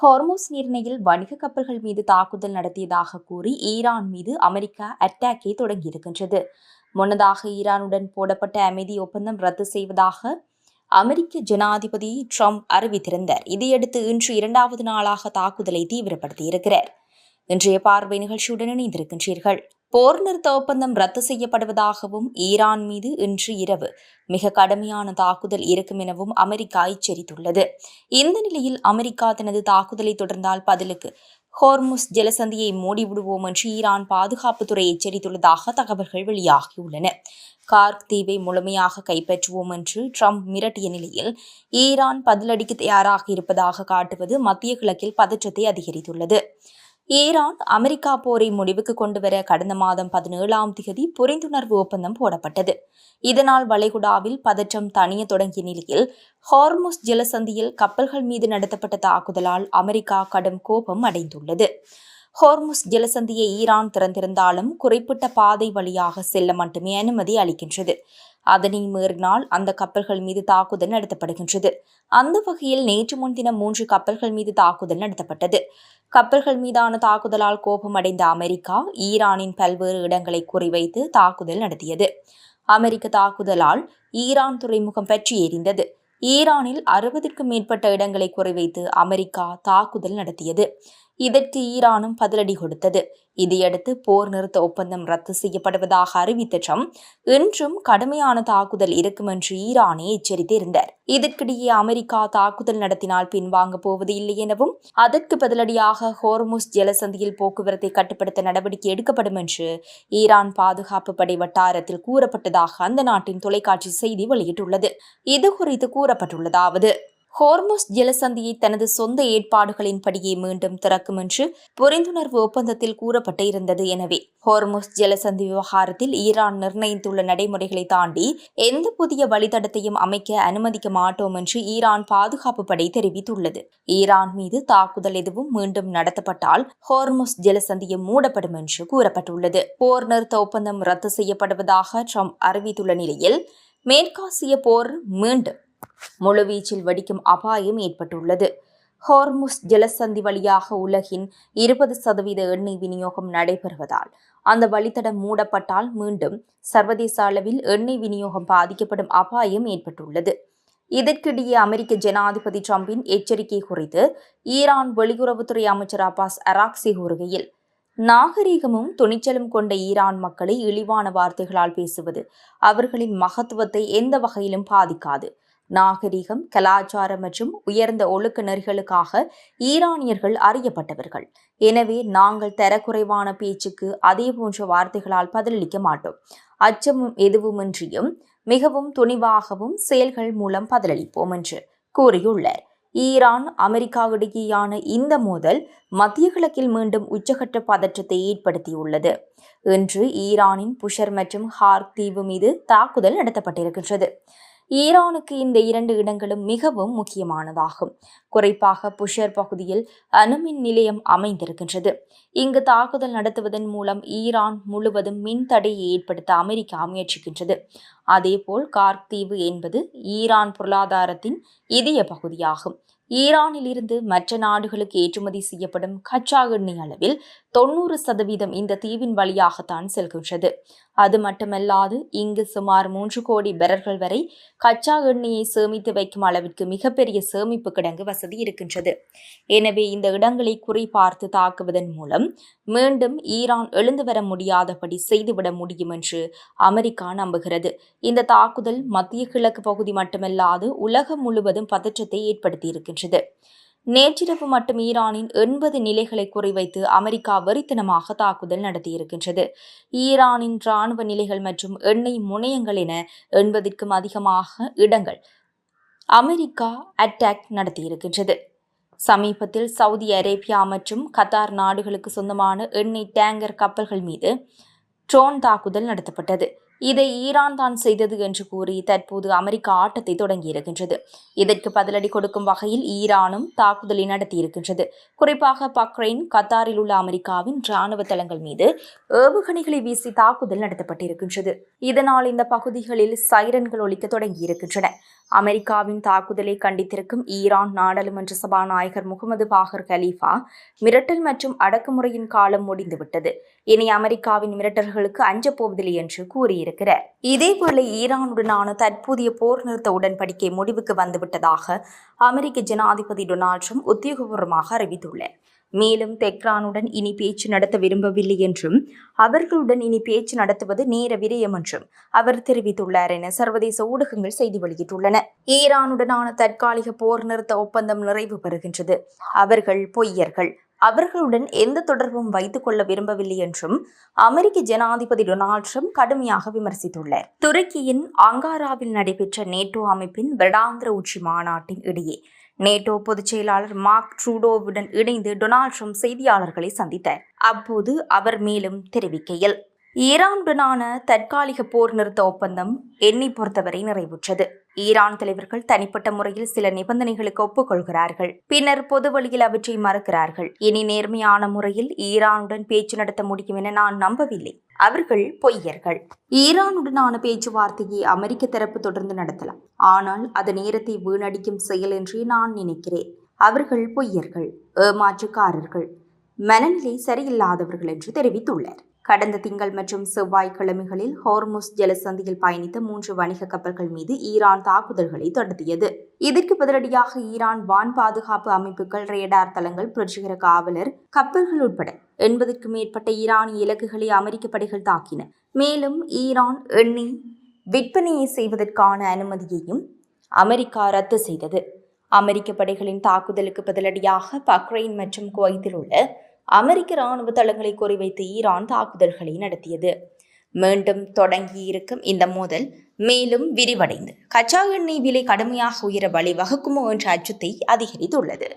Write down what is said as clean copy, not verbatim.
ஹார்மோஸ் நீரிணையில் வணிக கப்பல்கள் மீது தாக்குதல் நடத்தியதாக கூறி ஈரான் மீது அமெரிக்கா அட்டாக்கை தொடங்கியிருக்கின்றது. முன்னதாக ஈரானுடன் போடப்பட்ட அமைதி ஒப்பந்தம் ரத்து செய்வதாக அமெரிக்க ஜனாதிபதி ட்ரம்ப் அறிவித்திருந்தார். இதையடுத்து இன்று இரண்டாவது நாளாக தாக்குதலை தீவிரப்படுத்தியிருக்கிறார். இன்றைய பார்வை நிகழ்ச்சியுடன் இணைந்திருக்கின்றீர்கள். போர் நிறுத்த ஒப்பந்தம் ரத்து செய்யப்படுவதாகவும் ஈரான் மீது இன்று இரவு மிக கடுமையான தாக்குதல் இருக்கும் எனவும் அமெரிக்கா எச்சரித்துள்ளது. இந்த நிலையில் அமெரிக்கா தனது தாக்குதலை தொடர்ந்தால் பதிலுக்கு ஹோர்முஸ் ஜலசந்தியை மூடிவிடுவோம் என்று ஈரான் பாதுகாப்புத்துறை எச்சரித்துள்ளதாக தகவல்கள் வெளியாகியுள்ளன. கார்க் தீவை முழுமையாக கைப்பற்றுவோம் என்று ட்ரம்ப் மிரட்டிய நிலையில் ஈரான் பதிலடிக்கு தயாராக இருப்பதாக காட்டுவது மத்திய கிழக்கில் பதற்றத்தை அதிகரித்துள்ளது. ஈரான் அமெரிக்கா போரை முடிவுக்கு கொண்டுவர கடந்த மாதம் 17ஆம் தேதி புரிந்துணர்வு ஒப்பந்தம் போடப்பட்டது. இதனால் வளைகுடாவில் பதற்றம் தணிய தொடங்கிய நிலையில் ஹார்முஸ் ஜலசந்தியில் கப்பல்கள் மீது நடத்தப்பட்ட தாக்குதலால் அமெரிக்கா கடும் கோபம் அடைந்துள்ளது. ஹார்முஸ் ஜலசந்தியை ஈரான் திறந்திருந்தாலும் குறிப்பிட்ட பாதை வழியாக செல்ல மட்டுமே அனுமதி அளிக்கின்றது. அதனை மீறினால் அந்த கப்பல்கள் மீது தாக்குதல் நடத்தப்படுகின்றது. அந்த வகையில் நேற்று முன்தினம் 3 கப்பல்கள் மீது தாக்குதல் நடத்தப்பட்டது. கப்பல்கள் மீதான தாக்குதலால் கோபமடைந்த அமெரிக்கா ஈரானின் பல்வேறு இடங்களை குறிவைத்து தாக்குதல் நடத்தியது. அமெரிக்க தாக்குதலால் ஈரான் துறைமுகம் பற்றி எரிந்தது. ஈரானில் 60க்கும் மேற்பட்ட இடங்களை குறிவைத்து அமெரிக்கா தாக்குதல் நடத்தியது. இதற்கு ஈரானும் பதிலடி கொடுத்தது. இதையடுத்து போர் நிறுத்த ஒப்பந்தம் ரத்து செய்யப்படுவதாக அறிவித்த ட்ரம்ப் இன்றும் கடுமையான தாக்குதல் இருக்கும் என்று ஈரானை எச்சரித்திருந்தார். இதற்கிடையே அமெரிக்கா தாக்குதல் நடத்தினால் பின்வாங்கப் போவது இல்லை எனவும் அதற்கு பதிலடியாக ஹோர்முஸ் ஜலசந்தியில் போக்குவரத்தை கட்டுப்படுத்த நடவடிக்கை எடுக்கப்படும் என்று ஈரான் பாதுகாப்பு படை வட்டாரத்தில் கூறப்பட்டதாக அந்த நாட்டின் தொலைக்காட்சி செய்தி வெளியிட்டுள்ளது. இதுகுறித்து கூறப்பட்டுள்ளதாவது: ஹோர்முஸ் ஜலசந்தியை தனது சொந்த ஏற்பாடுகளின்படியே மீண்டும் திறக்கும் என்று புரிந்துணர்வு ஒப்பந்தத்தில் கூறப்பட்டு இருந்தது. எனவே ஹோர்முஸ் ஜலசந்தி விவகாரத்தில் ஈரான் நிர்ணயித்துள்ள நடைமுறைகளை தாண்டி எந்த புதிய வழித்தடத்தையும் அமைக்க அனுமதிக்க மாட்டோம் என்று ஈரான் பாதுகாப்பு படை தெரிவித்துள்ளது. ஈரான் மீது தாக்குதல் எதுவும் மீண்டும் நடத்தப்பட்டால் ஹோர்முஸ் ஜலசந்தியும் மூடப்படும் என்று கூறப்பட்டுள்ளது. போர் நிறுத்த ஒப்பந்தம் ரத்து செய்யப்படுவதாக ட்ரம்ப் அறிவித்துள்ள நிலையில் மேற்காசிய போர் மீண்டும் முழுவீச்சில் வெடிக்கும் அபாயம் ஏற்பட்டுள்ளது. ஹார்முஸ் ஜலசந்தி வழியாக உலகின் 20% எண்ணெய் விநியோகம் நடைபெறுவதால் அந்த வழித்தடம் மூடப்பட்டால் மீண்டும் சர்வதேச அளவில் எண்ணெய் விநியோகம் பாதிக்கப்படும் அபாயம் ஏற்பட்டுள்ளது. இதற்கிடையே அமெரிக்க ஜனாதிபதி ட்ரம்பின் எச்சரிக்கை குறித்து ஈரான் வெளியுறவுத்துறை அமைச்சர் அப்பாஸ் அராக்சி கூறுகையில், நாகரீகமும் துணிச்சலும் கொண்ட ஈரான் மக்களை இழிவான வார்த்தைகளால் பேசுவது அவர்களின் மகத்துவத்தை எந்த வகையிலும் பாதிக்காது. நாகரிகம், கலாச்சாரம் மற்றும் உயர்ந்த ஒழுக்க நெறிகளுக்காக ஈரானியர்கள் அறியப்பட்டவர்கள். எனவே நாங்கள் தரக்குறைவான பேச்சுக்கு அதே போன்ற வார்த்தைகளால் பதிலளிக்க மாட்டோம். அச்சமும் எதுவுமின்றியும் மிகவும் துணிவாகவும் செயல்கள் மூலம் பதிலளிப்போம் என்று கூறியுள்ளார். ஈரான் அமெரிக்கா இடையேயான இந்த மோதல் மத்திய கிழக்கில் மீண்டும் உச்சகட்ட பதற்றத்தை ஏற்படுத்தியுள்ளது. இன்று ஈரானின் புஷர் மற்றும் ஹார்க் தீவு மீது தாக்குதல் நடத்தப்பட்டிருக்கின்றது. ஈரானுக்கு இந்த 2 இடங்களும் மிகவும் முக்கியமானதாகும். குறிப்பாக புஷர் பகுதியில் அணுமின் நிலையம் அமைந்திருக்கின்றது. இங்கு தாக்குதல் நடத்துவதன் மூலம் ஈரான் முழுவதும் மின் தடையை ஏற்படுத்த அமெரிக்கா முயற்சிக்கின்றது. அதேபோல் கார்க் தீவு என்பது ஈரான் பொருளாதாரத்தின் இதய பகுதியாகும். ஈரானில் இருந்து மற்ற நாடுகளுக்கு ஏற்றுமதி செய்யப்படும் கச்சா எண்ணெய் அளவில் 90% இந்த தீவின் வழியாகத்தான் செல்கின்றது. அது மட்டுமல்லாது இங்கு சுமார் 3 கோடி பேரல்கள் வரை கச்சா எண்ணெயை சேமித்து வைக்கும் அளவிற்கு மிகப்பெரிய சேமிப்பு கிடங்கு வசதி இருக்கின்றது. எனவே இந்த இடங்களை குறிபார்த்து தாக்குவதன் மூலம் மீண்டும் ஈரான் எழுந்து வர முடியாதபடி செய்துவிட முடியும் என்று அமெரிக்கா நம்புகிறது. இந்த தாக்குதல் மத்திய கிழக்கு பகுதி மட்டுமல்லாது உலகம் முழுவதும் பதற்றத்தை ஏற்படுத்தியிருக்கின்றது. நேற்றிரவு மட்டும் ஈரானின் 80 நிலைகளை குறிவைத்து அமெரிக்கா வெறித்தனமாக தாக்குதல் நடத்தியிருக்கின்றது. ஈரானின் இராணுவ நிலைகள் மற்றும் எண்ணெய் முனையங்கள் என 80க்கும் அதிகமாக இடங்கள் அமெரிக்கா அட்டாக் நடத்தியிருக்கின்றது. சமீபத்தில் சவுதி அரேபியா மற்றும் கத்தார் நாடுகளுக்கு சொந்தமான எண்ணெய் டேங்கர் கப்பல்கள் மீது ட்ரோன் தாக்குதல் நடத்தப்பட்டது. இதை ஈரான் தான் செய்தது என்று கூறி தற்போது அமெரிக்கா ஆட்டத்தை தொடங்கியிருக்கின்றது. இதற்கு பதிலடி கொடுக்கும் வகையில் ஈரானும் தாக்குதலை நடத்தியிருக்கின்றது. குறிப்பாக பக்ரைன், கத்தாரில் உள்ள அமெரிக்காவின் இராணுவ தளங்கள் மீது ஏவுகணைகளை வீசி தாக்குதல் நடத்தப்பட்டிருக்கின்றது. இதனால் இந்த பகுதிகளில் சைரன்கள் ஒலிக்க தொடங்கியிருக்கின்றன. அமெரிக்காவின் தாக்குதலை கண்டித்திருக்கும் ஈரான் நாடாளுமன்ற சபாநாயகர் முகமது பாகர் கலீஃபா மிரட்டல் மற்றும் அடக்குமுறையின் காலம் முடிந்துவிட்டது, இனி அமெரிக்காவின் மிரட்டல்களுக்கு அஞ்சப் போவதில்லை என்று கூறியிருக்கிறார். இதேவேளை ஈரானுடனான தற்போதைய போர் நிறுத்த உடன்படிக்கை முடிவுக்கு வந்துவிட்டதாக அமெரிக்க ஜனாதிபதி டொனால்ட் ட்ரம்ப் உத்தியோகபூர்வமாக அறிவித்துள்ளார். மேலும் தெஹ்ரானுடன் இனி பேச்சு நடத்த விரும்பவில்லை என்றும் அவர்களுடன் இனி பேச்சு நடத்துவது நேர விரயம் என்றும் அவர் தெரிவித்துள்ளார் என சர்வதேச ஊடகங்கள் செய்தி வெளியிட்டுள்ளன. ஈரானுடனான தற்காலிக போர் நிறுத்த ஒப்பந்தம் நிறைவு பெறுகின்றது. அவர்கள் பொய்யர்கள். அவர்களுடன் எந்த தொடர்பும் வைத்துக் கொள்ள விரும்பவில்லை என்றும் அமெரிக்க ஜனாதிபதி டொனால்ட் ட்ரம்ப் கடுமையாக விமர்சித்துள்ளார். துருக்கியின் அங்காராவில் நடைபெற்ற நேட்டோ அமைப்பின் வருடாந்திர உச்சி மாநாட்டின் இடையே நேட்டோ பொதுச் செயலாளர் மார்க் ட்ரூடோவுடன் இணைந்து டொனால்ட் ட்ரம்ப் செய்தியாளர்களை சந்தித்தார். அப்போது அவர் மேலும் தெரிவிக்கையில், ஈரானுடனான தற்காலிக போர் நிறுத்த ஒப்பந்தம் என்னை பொறுத்தவரை நிறைவுற்றது. ஈரான் தலைவர்கள் தனிப்பட்ட முறையில் சில நிபந்தனைகளுக்கு ஒப்புக்கொள்கிறார்கள், பின்னர் பொது வழியில் அவற்றை மறுக்கிறார்கள். இனி நேர்மையான முறையில் ஈரானுடன் பேச்சு நடத்த முடியும் என நான் நம்பவில்லை. அவர்கள் பொய்யர்கள். ஈரானுடனான பேச்சுவார்த்தையை அமெரிக்க தரப்பு தொடர்ந்து நடத்தலாம், ஆனால் அது நேரத்தை வீணடிக்கும் செயல் என்றே நான் நினைக்கிறேன். அவர்கள் பொய்யர்கள், ஏமாற்றுக்காரர்கள், மனநிலை சரியில்லாதவர்கள் என்று தெரிவித்துள்ளார். கடந்த திங்கள் மற்றும் செவ்வாய்க்கிழமைகளில் ஹோர்முஸ் ஜலசந்தியில் பயணித்த 3 வணிக கப்பல்கள் மீது ஈரான் தாக்குதல்களை தொடர்த்தியது. இதற்கு பதிலடியாக ஈரான் வான் பாதுகாப்பு அமைப்புகள், ரேடார் தளங்கள், புரட்சிகர காவலர் கப்பல்கள் உட்பட 80க்கும் மேற்பட்ட ஈரானிய இலக்குகளை அமெரிக்க படைகள் தாக்கின. மேலும் ஈரான் எண்ணெய் விற்பனையை செய்வதற்கான அனுமதியையும் அமெரிக்கா ரத்து செய்தது. அமெரிக்க படைகளின் தாக்குதலுக்கு பதிலடியாக பக்ரைன் மற்றும் குவைத்தில் உள்ள அமெரிக்க இராணுவ தளங்களை குறிவைத்து ஈரான் தாக்குதல்களை நடத்தியது. மீண்டும் தொடங்கியிருக்கும் இந்த மோதல் மேலும் விரிவடைந்து கச்சா எண்ணெய் விலை கடுமையாக உயர வழிவகுக்குமோ என்ற அச்சத்தை அதிகரித்துள்ளது.